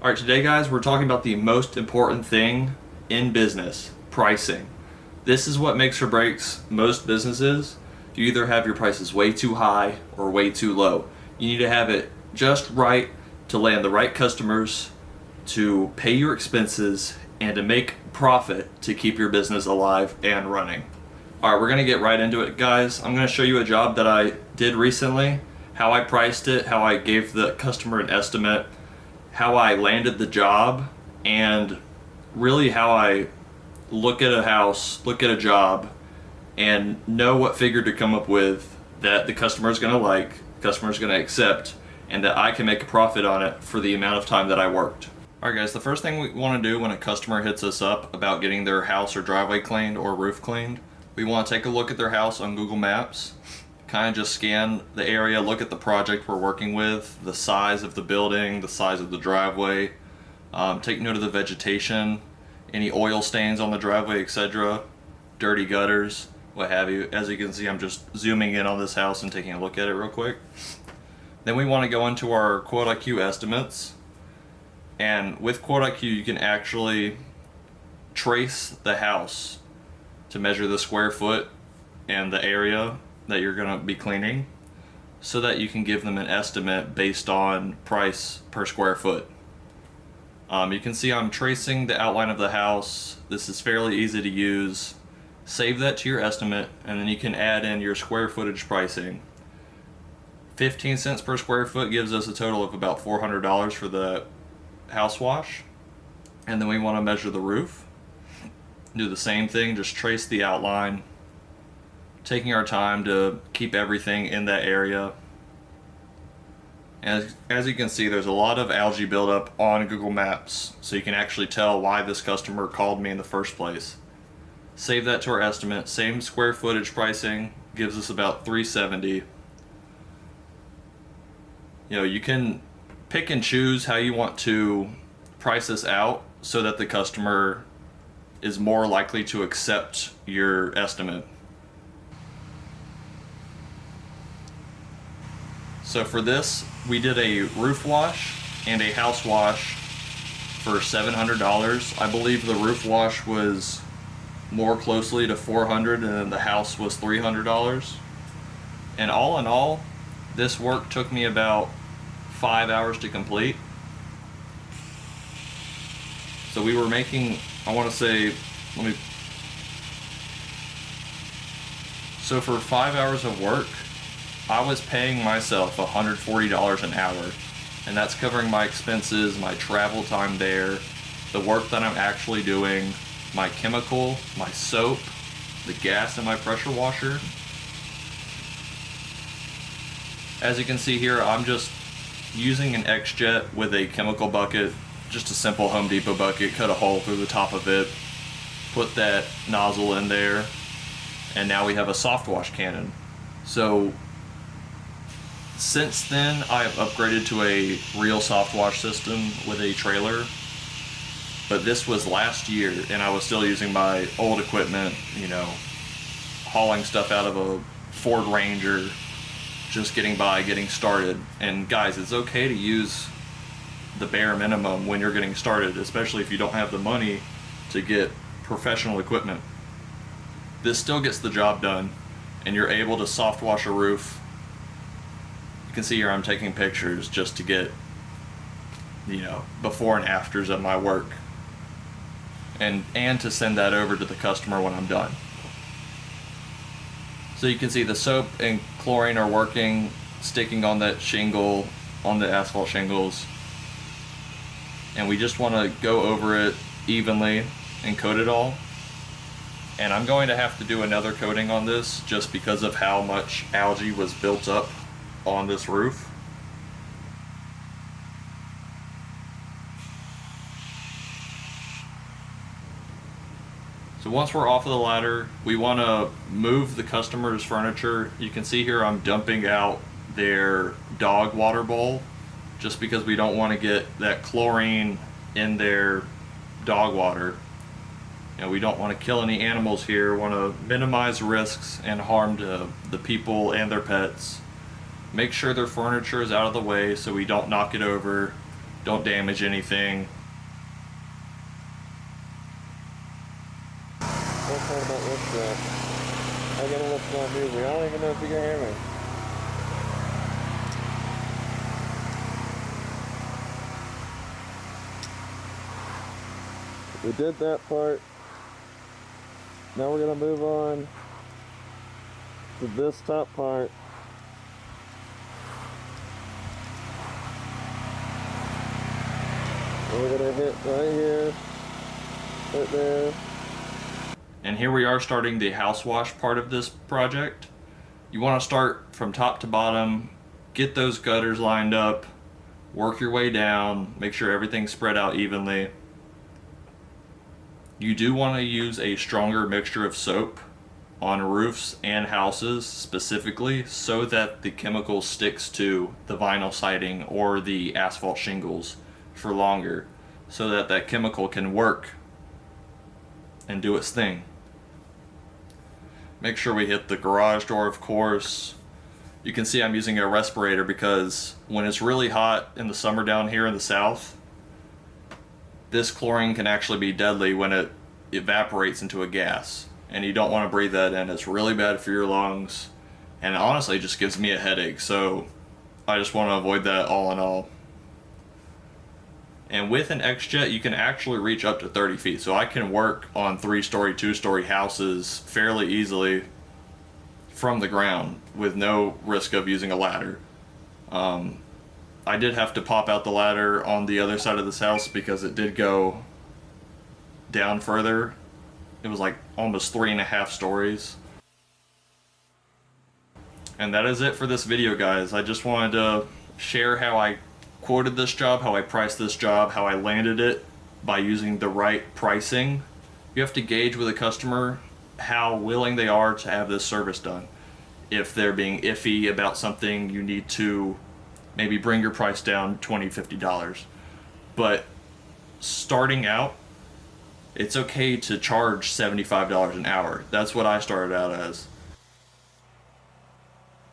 Alright, today guys, we're talking about the most important thing in business, pricing. This is what makes or breaks most businesses. You either have your prices way too high or way too low. You need to have it just right to land the right customers, to pay your expenses, and to make profit to keep your business alive and running. Alright, we're going to get right into it, guys. I'm going to show you a job that I did recently, how I priced it, how I gave the customer an estimate, how I landed the job, and really how I look at a house, look at a job, and know what figure to come up with that the customer is going to like, the customer is going to accept, and that I can make a profit on it for the amount of time that I worked. Alright guys, the first thing we want to do when a customer hits us up about getting their house or driveway cleaned or roof cleaned, we want to take a look at their house on Google Maps, kind of just scan the area, look at the project we're working with, the size of the building, the size of the driveway, take note of the vegetation, any oil stains on the driveway, etc., dirty gutters, what have you. As you can see, I'm just zooming in on this house and taking a look at it real quick. Then we want to go into our QuoteIQ estimates, and with QuoteIQ you can actually trace the house to measure the square foot and the area that you're going to be cleaning, so that you can give them an estimate based on price per square foot. You can see I'm tracing the outline of the house. This is fairly easy to use. Save that to your estimate, and then you can add in your square footage pricing. 15 cents per square foot gives us a total of about $400 for the house wash. And then we want to measure the roof. Do the same thing, just trace the outline, taking our time to keep everything in that area. As you can see, there's a lot of algae buildup on Google Maps, so you can actually tell why this customer called me in the first place. Save that to our estimate. Same square footage pricing, gives us about $370. You can pick and choose how you want to price this out so that the customer is more likely to accept your estimate. So for this, we did a roof wash and a house wash for $700. I believe the roof wash was more closely to $400, and then the house was $300. And all in all, this work took me about 5 hours to complete. So we were making, so for 5 hours of work, I was paying myself $140 an hour, and that's covering my expenses, my travel time there, the work that I'm actually doing, my chemical, my soap, the gas in my pressure washer. As you can see here, I'm just using an X-Jet with a chemical bucket, just a simple Home Depot bucket, cut a hole through the top of it, put that nozzle in there, and now we have a soft wash cannon. So since then, I have upgraded to a real soft wash system with a trailer, but this was last year, and I was still using my old equipment, hauling stuff out of a Ford Ranger, just getting by, getting started. And guys, it's okay to use the bare minimum when you're getting started, especially if you don't have the money to get professional equipment. This still gets the job done, and you're able to soft wash a roof. You can see here I'm taking pictures just to get, before and afters of my work, and to send that over to the customer when I'm done. So you can see the soap and chlorine are working, sticking on that shingle, on the asphalt shingles, and we just want to go over it evenly and coat it all. And I'm going to have to do another coating on this just because of how much algae was built up on this roof. So once we're off of the ladder, we want to move the customer's furniture. You can see here I'm dumping out their dog water bowl just because we don't want to get that chlorine in their dog water. We don't want to kill any animals here. We want to minimize risks and harm to the people and their pets. Make sure their furniture is out of the way so we don't knock it over. don't damage anything. What's hard about this stuff? I gotta listen to music. I don't even know if you can hear me. We did that part. Now we're gonna move on to this top part. And we're gonna hit right here, right there. And here we are starting the house wash part of this project. You want to start from top to bottom, get those gutters lined up, work your way down, make sure everything's spread out evenly. You do want to use a stronger mixture of soap on roofs and houses specifically so that the chemical sticks to the vinyl siding or the asphalt shingles for longer, so that that chemical can work and do its thing. Make sure we hit the garage door, of course. You can see I'm using a respirator because when it's really hot in the summer down here in the south, this chlorine can actually be deadly when it evaporates into a gas, and you don't want to breathe that in. It's really bad for your lungs, and honestly it just gives me a headache, so I just want to avoid that all in all. And with an X-Jet, you can actually reach up to 30 feet. So I can work on 3-story, 2-story houses fairly easily from the ground with no risk of using a ladder. I did have to pop out the ladder on the other side of this house because it did go down further. It was like almost 3.5 stories. And that is it for this video, guys. I just wanted to share how I quoted this job, how I priced this job, how I landed it by using the right pricing. You have to gauge with a customer how willing they are to have this service done. If they're being iffy about something, you need to maybe bring your price down $20, $50. But starting out, it's okay to charge $75 an hour. That's what I started out as.